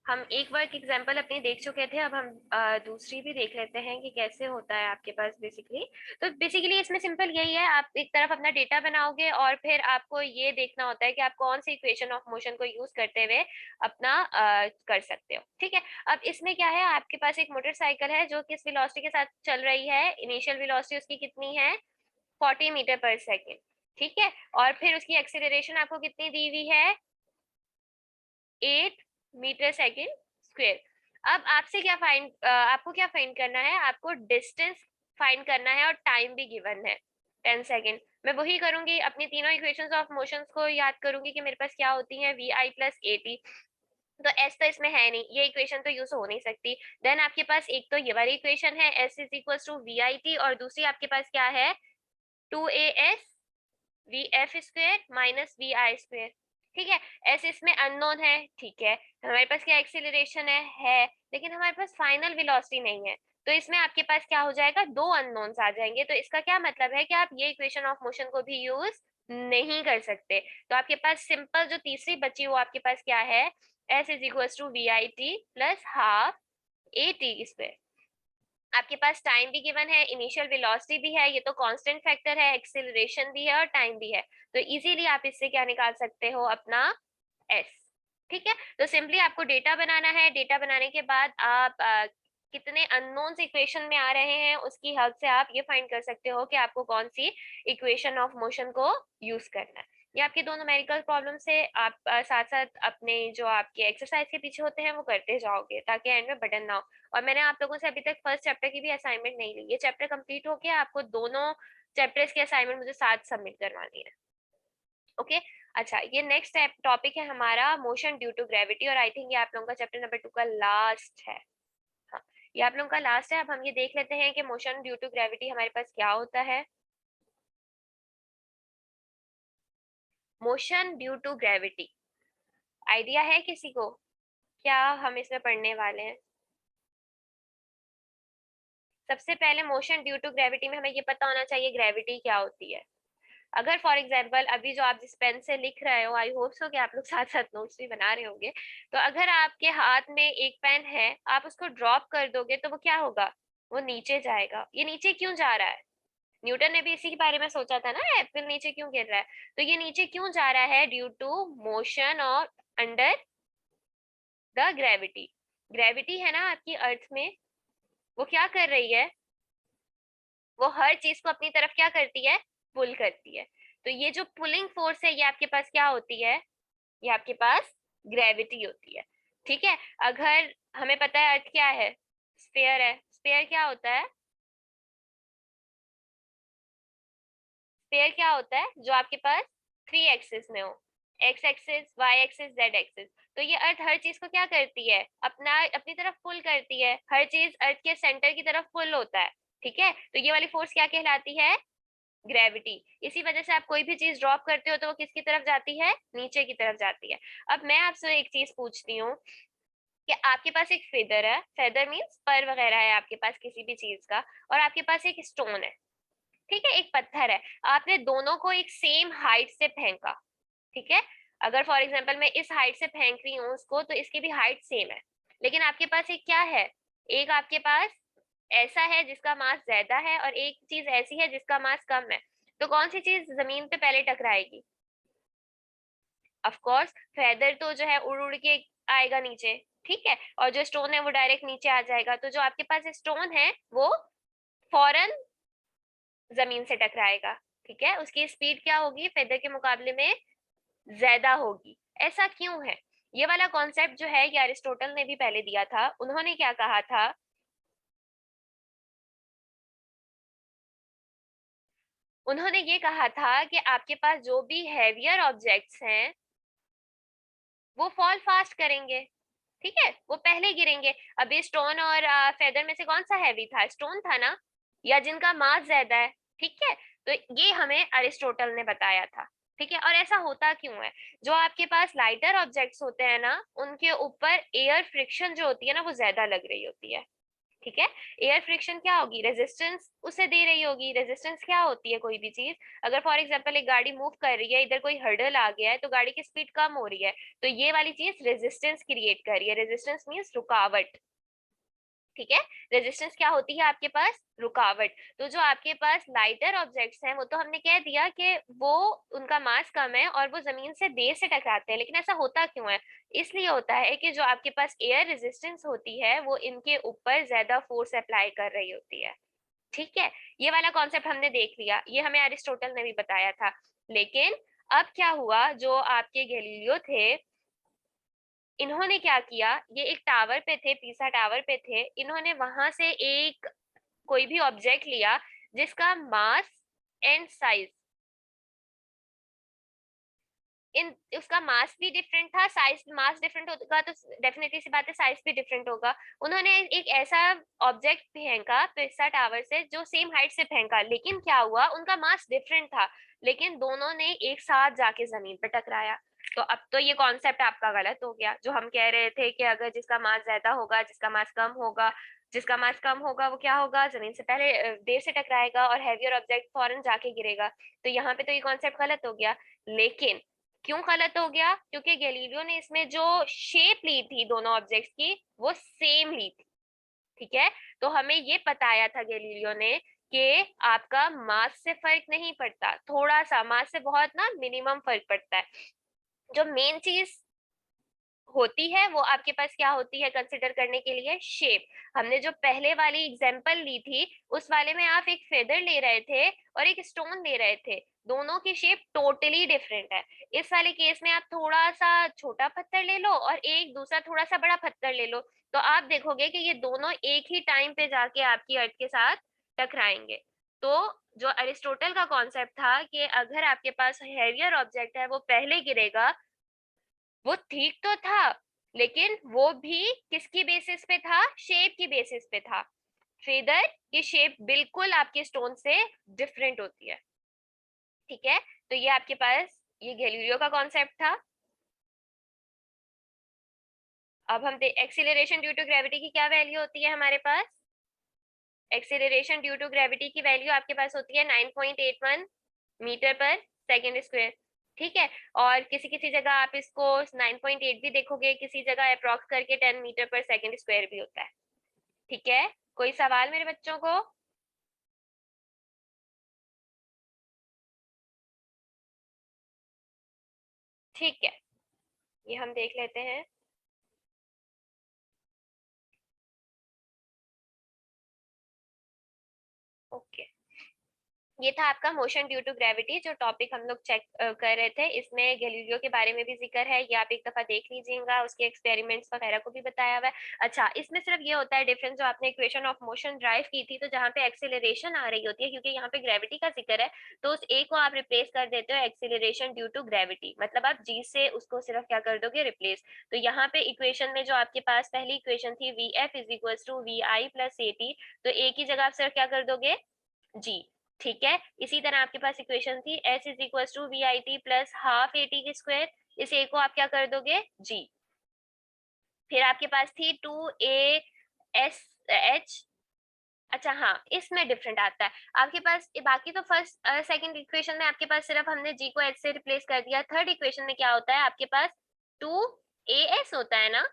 हम एक work example अपनी देख चुके थे, अब हम दूसरी भी देख लेते हैं कि कैसे होता है आपके पास बेसिकली। तो बेसिकली इसमें सिंपल यही है, आप एक तरफ अपना डेटा बनाओगे और फिर आपको ये देखना होता है कि आप कौन सी इक्वेशन ऑफ मोशन को यूज करते हुए अपना कर सकते हो। ठीक है, अब इसमें क्या है, आपके पास एक मोटरसाइकिल है जो किस वेलोसिटी के साथ चल रही है, इनिशियल वेलोसिटी उसकी कितनी है, 40 मीटर पर सेकेंड। ठीक है, और फिर उसकी एक्सीलरेशन आपको कितनी दी हुई है, 8 मीटर सेकेंड स्क्वायर। अब आपसे क्या आपको क्या फाइंड करना है, आपको डिस्टेंस फाइंड करना है और टाइम भी गिवन है 10 सेकेंड। मैं वही करूंगी, अपनी तीनों इक्वेशंस ऑफ मोशंस को याद करूंगी कि मेरे पास क्या होती है, V I plus A T. तो एस तो इसमें है नहीं, ये इक्वेशन तो यूज हो नहीं सकती। देन आपके पास एक तो ये वाली इक्वेशन है, S is equal to V I T, और दूसरी आपके पास क्या है, 2as V F square minus V I square. ठीक है, एस इसमें अननोन है। ठीक है, हमारे पास क्या एक्सीलरेशन है, लेकिन हमारे पास फाइनल वेलोसिटी नहीं है। तो इसमें आपके पास क्या हो जाएगा, दो अननोन्स आ जाएंगे। तो इसका क्या मतलब है कि आप ये इक्वेशन ऑफ मोशन को भी यूज नहीं कर सकते। तो आपके पास सिंपल जो तीसरी बची वो आपके पास क्या है, S is equal to V I T plus half A T square. आपके पास टाइम भी गिवन है, इनिशियल वेलोसिटी भी है, ये तो कांस्टेंट फैक्टर है, एक्सीलरेशन भी है और टाइम भी है। तो इजीली आप इससे क्या निकाल सकते हो, अपना एस। ठीक है, तो सिंपली आपको डेटा बनाना है, डेटा बनाने के बाद आप कितने अननोन्स इक्वेशन में आ रहे हैं उसकी हेल्प से आप ये फाइंड कर सकते हो कि आपको कौन सी इक्वेशन ऑफ मोशन को यूज करना है। ये आपके दो न्यूमेरिकल प्रॉब्लम से आप साथ साथ अपने जो आपके एक्सरसाइज के पीछे होते हैं वो करते जाओगे, ताकि एंड में बटन ना हो। और मैंने आप लोगों से अभी तक फर्स्ट चैप्टर की भी असाइनमेंट नहीं ली, ये चैप्टर कंप्लीट होके आपको दोनों चैप्टर्स की असाइनमेंट मुझे साथ सबमिट करवानी है। ओके, अच्छा, ये नेक्स्ट टॉपिक है हमारा मोशन ड्यू टू ग्रेविटी, और आई थिंक ये आप लोगों का चैप्टर नंबर 2 का लास्ट है। हाँ, ये आप लोगों का लास्ट है। अब हम ये देख लेते हैं कि मोशन ड्यू टू ग्रेविटी हमारे पास क्या होता है। Motion due to gravity, idea है किसी को क्या हम इसमें पढ़ने वाले हैं? सबसे पहले मोशन ड्यू टू ग्रेविटी में हमें ये पता होना चाहिए ग्रेविटी क्या होती है। अगर फॉर एग्जाम्पल अभी जो आप जिस पेन से लिख रहे हो, आई होप सो कि आप लोग साथ साथ नोट्स भी बना रहे होंगे, तो अगर आपके हाथ में एक पेन है, आप उसको ड्रॉप कर दोगे तो वो क्या होगा, वो नीचे जाएगा। ये नीचे क्यों जा रहा है, न्यूटन ने भी इसी के बारे में सोचा था ना, एप्पल नीचे क्यों गिर रहा है। तो ये नीचे क्यों जा रहा है, ड्यू टू मोशन और अंडर द ग्रेविटी। ग्रेविटी है ना आपकी अर्थ में, वो क्या कर रही है, वो हर चीज को अपनी तरफ क्या करती है, पुल करती है। तो ये जो पुलिंग फोर्स है ये आपके पास क्या होती है, ये आपके पास ग्रेविटी होती है। ठीक है, अगर हमें पता है अर्थ क्या है, स्फीयर है, स्फीयर क्या होता है, स्फीयर क्या होता है, जो आपके पास 3 एक्सिस में हो, X axis, Y axis, Z axis. तो ये अर्थ हर चीज को क्या करती है, अपनी तरफ पुल करती है, हर चीज अर्थ के सेंटर की तरफ पुल होता है। ठीक है, तो ये वाली फोर्स क्या कहलाती है, ग्रेविटी। इसी वजह से आप कोई भी चीज ड्रॉप करते हो तो वो किसकी तरफ जाती है, नीचे की तरफ जाती है। अब मैं आपसे एक चीज पूछती हूँ कि आपके पास एक फेदर है, फेदर मीन्स पर वगैरह है आपके पास किसी भी चीज का, और आपके पास एक स्टोन है, ठीक है, एक पत्थर है। आपने दोनों को एक सेम हाइट से फेंका। ठीक है, अगर फॉर एग्जाम्पल मैं इस हाइट से फेंक रही हूँ उसको, तो इसकी भी हाइट सेम है। लेकिन आपके पास एक क्या है, एक आपके पास ऐसा है जिसका मास ज्यादा है और एक चीज ऐसी है जिसका मास कम है। तो कौन सी चीज जमीन पे पहले टकराएगी, ऑफ कोर्स फेदर तो जो है उड़ उड़ के आएगा नीचे। ठीक है, और जो स्टोन है वो डायरेक्ट नीचे आ जाएगा। तो जो आपके पास स्टोन है वो फौरन जमीन से टकराएगा। ठीक है, उसकी स्पीड क्या होगी, फेदर के मुकाबले में ज्यादा होगी। ऐसा क्यों है, ये वाला कॉन्सेप्ट जो है ये अरिस्टोटल ने भी पहले दिया था। उन्होंने क्या कहा था, उन्होंने ये कहा था कि आपके पास जो भी हैवियर ऑब्जेक्ट्स हैं वो फॉल फास्ट करेंगे। ठीक है, वो पहले गिरेंगे। अभी स्टोन और फेदर में से कौन सा हैवी था, स्टोन था ना, या जिनका मास ज्यादा है। ठीक है, तो ये हमें अरिस्टोटल ने बताया था। ठीक है, और ऐसा होता क्यों है, जो आपके पास लाइटर ऑब्जेक्ट्स होते हैं ना, उनके ऊपर एयर फ्रिक्शन जो होती है ना वो ज्यादा लग रही होती है। ठीक है। एयर फ्रिक्शन क्या होगी, रेजिस्टेंस उसे दे रही होगी। रेजिस्टेंस क्या होती है, कोई भी चीज अगर फॉर एग्जांपल एक गाड़ी मूव कर रही है, इधर कोई हर्डल आ गया है तो गाड़ी की स्पीड कम हो रही है, तो ये वाली चीज रेजिस्टेंस क्रिएट कर रही है। रेजिस्टेंस मींस रुकावट। ठीक है। रेजिस्टेंस क्या होती है आपके पास, रुकावट। तो जो आपके पास लाइटर ऑब्जेक्ट्स हैं वो तो हमने कह दिया कि वो उनका मास कम है और वो जमीन से देर से टकराते हैं, लेकिन ऐसा होता क्यों है, इसलिए होता है कि जो आपके पास एयर रेजिस्टेंस होती है वो इनके ऊपर ज्यादा फोर्स अप्लाई कर रही होती है। ठीक है। ये वाला कॉन्सेप्ट हमने देख लिया, ये हमें अरिस्टोटल ने भी बताया था। लेकिन अब क्या हुआ, जो आपके गैलीलियो थे, इन्होंने क्या किया, ये एक टावर पे थे, पीसा टावर पे थे, इन्होंने वहां से एक कोई भी ऑब्जेक्ट लिया जिसका मास एंड साइज, इन उसका मास भी डिफरेंट था, साइज, मास डिफरेंट होगा तो डेफिनेटली सी बात है साइज भी डिफरेंट होगा। उन्होंने एक ऐसा ऑब्जेक्ट फेंका पिसा टावर से जो सेम हाइट से फेंका, लेकिन क्या हुआ, उनका मास डिफरेंट था, लेकिन दोनों ने एक साथ जाके जमीन पे टकराया। तो अब तो ये कॉन्सेप्ट आपका गलत हो गया, जो हम कह रहे थे कि अगर जिसका मास ज्यादा होगा, जिसका मास कम होगा, जिसका मास कम होगा वो क्या होगा, जमीन से पहले देर से टकराएगा और हैवियर ऑब्जेक्ट फौरन जाके गिरेगा। तो यहाँ पे तो ये कॉन्सेप्ट गलत हो गया। लेकिन क्यों गलत हो गया, क्योंकि गैलीलियो ने इसमें जो शेप ली थी दोनों ऑब्जेक्ट्स की वो सेम ली थी। ठीक है। तो हमें ये बताया था गैलीलियो ने कि आपका मास से फर्क नहीं पड़ता, थोड़ा सा मास से बहुत ना मिनिमम फर्क पड़ता है। जो मेन चीज होती है वो आपके पास क्या होती है कंसिडर करने के लिए, शेप। हमने जो पहले वाली एग्जांपल ली थी उस वाले में आप एक फेदर ले रहे थे और एक स्टोन ले रहे थे, दोनों की शेप टोटली डिफरेंट है। इस वाले केस में आप थोड़ा सा छोटा पत्थर ले लो और एक दूसरा थोड़ा सा बड़ा पत्थर ले लो, तो आप देखोगे कि ये दोनों एक ही टाइम पे जाके आपकी अर्थ के साथ टकराएंगे। तो जो अरिस्टोटल का कॉन्सेप्ट था कि अगर आपके पास हैवियर ऑब्जेक्ट है वो पहले गिरेगा, वो ठीक तो था, लेकिन वो भी किसकी बेसिस पे था, शेप की बेसिस पे था। फेदर की शेप बिल्कुल आपके स्टोन से डिफरेंट होती है। ठीक है। तो ये आपके पास ये गैलीलियो का कॉन्सेप्ट था। अब हम एक्सीलरेशन ड्यू टू ग्रेविटी की क्या वैल्यू होती है हमारे पास, एक्सीलरेशन ड्यू टू ग्रेविटी की वैल्यू आपके पास होती है 9.81 मीटर पर सेकेंड स्क्वायर। ठीक है। और किसी किसी जगह आप इसको 9.8 भी देखोगे, किसी जगह अप्रोक्स करके 10 मीटर पर सेकेंड स्क्वायर भी होता है। ठीक है। कोई सवाल मेरे बच्चों को। ठीक है, ये हम देख लेते हैं। ओके, ये था आपका मोशन ड्यू टू ग्रेविटी, जो टॉपिक हम लोग चेक कर रहे थे, इसमें गैलीलियो के बारे में भी जिक्र है, ये आप एक दफा देख लीजिएगा, उसके एक्सपेरिमेंट्स वगैरह को भी बताया हुआ है। अच्छा, इसमें सिर्फ ये होता है डिफरेंस, जो आपने इक्वेशन ऑफ मोशन ड्राइव की थी, तो जहाँ पे एक्सेलरेशन आ रही होती है, क्योंकि यहाँ पे ग्रेविटी का जिक्र है, तो उस ए को आप रिप्लेस कर देते हो एक्सेलरेशन ड्यू टू ग्रेविटी, मतलब आप जी से उसको सिर्फ क्या कर दोगे, रिप्लेस। तो यहाँ पे इक्वेशन में जो आपके पास पहली इक्वेशन थी V F is equal to V I plus A T, तो ए की जगह आप सिर्फ क्या कर दोगे, जी। ठीक है। इसी तरह आपके पास इक्वेशन थी s is equal to V I T plus half A T के स्क्वायर, इस a को आप क्या कर दोगे, जी। फिर आपके पास थी 2a s h, अच्छा हाँ, इसमें डिफरेंट आता है आपके पास, बाकी तो फर्स्ट सेकंड इक्वेशन में आपके पास सिर्फ हमने g को h से रिप्लेस कर दिया। थर्ड इक्वेशन में क्या होता है आपके पास, 2as होता है ना,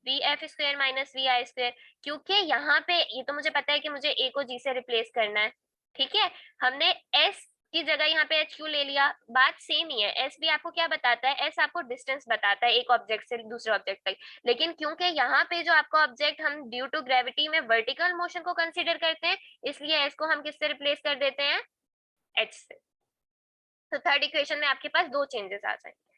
V F square minus V I square, क्योंकि यहाँ पे ये तो मुझे पता है कि मुझे a को g से रिप्लेस करना है। ठीक है। हमने s की जगह यहाँ पे h क्यों ले लिया, बात सेम ही है। s भी आपको क्या बताता है, s आपको डिस्टेंस बताता है एक ऑब्जेक्ट से दूसरे ऑब्जेक्ट तक, लेकिन क्योंकि यहाँ पे जो आपका ऑब्जेक्ट हम ड्यू टू ग्रेविटी में वर्टिकल मोशन को कंसीडर करते हैं, इसलिए s को हम किससे रिप्लेस कर देते हैं, h से। तो थर्ड इक्वेशन में आपके पास दो चेंजेस आ जाएंगे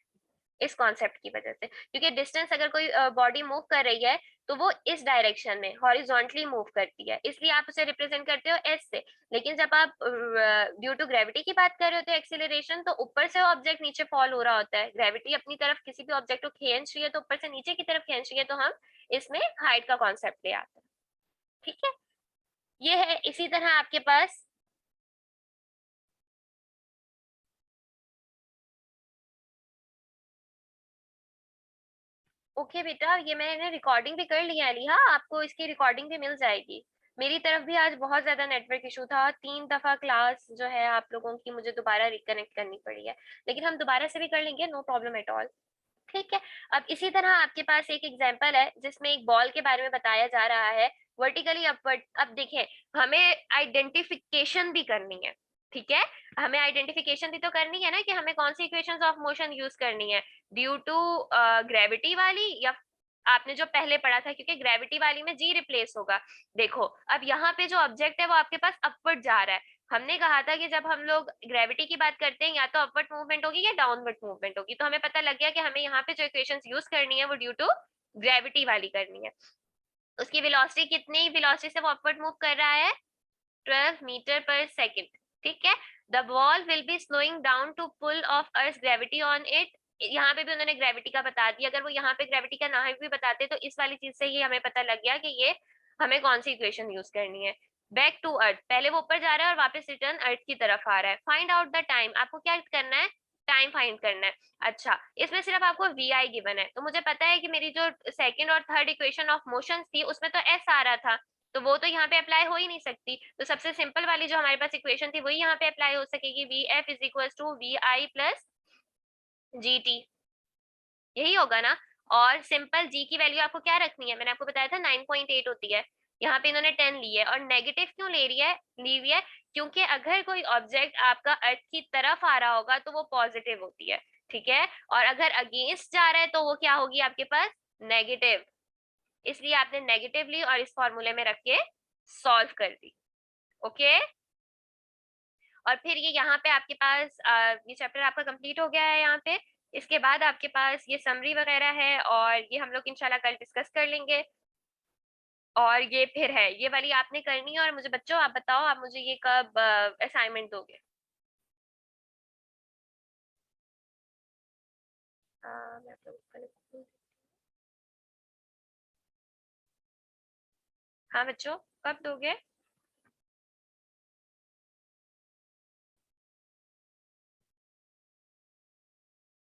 इस कॉन्सेप्ट की वजह से, क्योंकि डिस्टेंस अगर कोई बॉडी मूव कर रही है तो वो इस डायरेक्शन में हॉरिजॉन्टली मूव करती है, इसलिए आप उसे रिप्रेजेंट करते हो एस से। लेकिन जब आप ड्यू टू ग्रेविटी की बात कर रहे हो तो एक्सीलरेशन तो ऊपर से ऑब्जेक्ट नीचे फॉल हो रहा होता है, ग्रेविटी अपनी तरफ किसी भी ऑब्जेक्ट को खींच रही है तो ऊपर से नीचे की तरफ खींच रही है, तो हम इसमें हाइट का कॉन्सेप्ट ले आते हैं। ठीक है। ये है। इसी तरह आपके पास, ओके बेटा, ये मैंने रिकॉर्डिंग भी कर लिया है, लिया आपको इसकी रिकॉर्डिंग भी मिल जाएगी। मेरी तरफ भी आज बहुत ज़्यादा नेटवर्क इशू था, 3 दफ़ा क्लास जो है आप लोगों की मुझे दोबारा रिकनेक्ट करनी पड़ी है। लेकिन हम दोबारा से भी कर लेंगे, नो प्रॉब्लम एट ऑल। ठीक है। अब इसी तरह आपके पास एक एग्जांपल है जिसमें एक बॉल के बारे में बताया जा रहा है वर्टिकली अपवर्ड। अब देखें, हमें आइडेंटिफिकेशन भी करनी है। ठीक है, हमें आइडेंटिफिकेशन भी तो करनी है ना कि हमें कौन सी इक्वेशंस ऑफ मोशन यूज करनी है, ड्यू टू ग्रेविटी वाली या आपने जो पहले पढ़ा था, क्योंकि ग्रेविटी वाली में जी रिप्लेस होगा। देखो, अब यहाँ पे जो ऑब्जेक्ट है वो आपके पास अपवर्ड जा रहा है। हमने कहा था कि जब हम लोग ग्रेविटी की बात करते हैं या तो अपवर्ड मूवमेंट होगी या डाउनवर्ड मूवमेंट होगी, तो हमें पता लग गया कि हमें यहाँ पे जो इक्वेशंस यूज करनी है वो ड्यू टू ग्रेविटी वाली करनी है। उसकी वेलोसिटी कितनी वेलोसिटी से वो अपवर्ड मूव कर रहा है, 12 मीटर पर सेकेंड। ठीक है, the ball will be slowing down to pull of earth gravity on it. यहाँ पे भी उन्होंने ग्रेविटी का बता दिया, अगर वो यहाँ पे ग्रेविटी का ना भी बताते तो इस वाली चीज से ही हमें पता लग गया कि ये हमें कौन सी इक्वेशन यूज करनी है। बैक टू अर्थ, पहले वो ऊपर जा रहा है और वापस रिटर्न अर्थ की तरफ आ रहा है। फाइंड आउट द टाइम, आपको क्या करना है, टाइम फाइंड करना है। अच्छा, इसमें सिर्फ आपको वी आई गिवन है, तो मुझे पता है कि मेरी जो सेकंड और थर्ड इक्वेशन ऑफ मोशन थी उसमें तो एस आ रहा था, तो वो तो यहाँ पे अप्लाई हो ही नहीं सकती। तो सबसे सिंपल वाली जो हमारे पास इक्वेशन थी वही यहाँ पे अप्लाई हो सकेगी, V F is equal to V I plus G T, यही होगा ना। और सिंपल जी की वैल्यू आपको क्या रखनी है, मैंने आपको बताया था 9.8 होती है, यहाँ पे इन्होंने 10 ली है। और नेगेटिव क्यों ली हुई है, क्योंकि अगर कोई ऑब्जेक्ट आपका अर्थ की तरफ आ रहा होगा तो वो पॉजिटिव होती है। ठीक है, और अगर अगेंस्ट जा रहा है तो वो क्या होगी आपके पास, नेगेटिव। इसलिए आपने नेगेटिव ली और इस फॉर्मूले में रख के सॉल्व कर दी। ओके, और फिर ये यहाँ पे आपके पास ये चैप्टर आपका कंप्लीट हो गया है यहाँ पे। इसके बाद आपके पास ये समरी वगैरह है और ये हम लोग इंशाल्लाह कल डिस्कस कर लेंगे। और ये फिर है, ये वाली आपने करनी है। और मुझे बच्चों आप बताओ, आप मुझे ये कब असाइनमेंट दोगे? मैं आप लोगों को लिखूं। हाँ बच्चों, कब दोगे?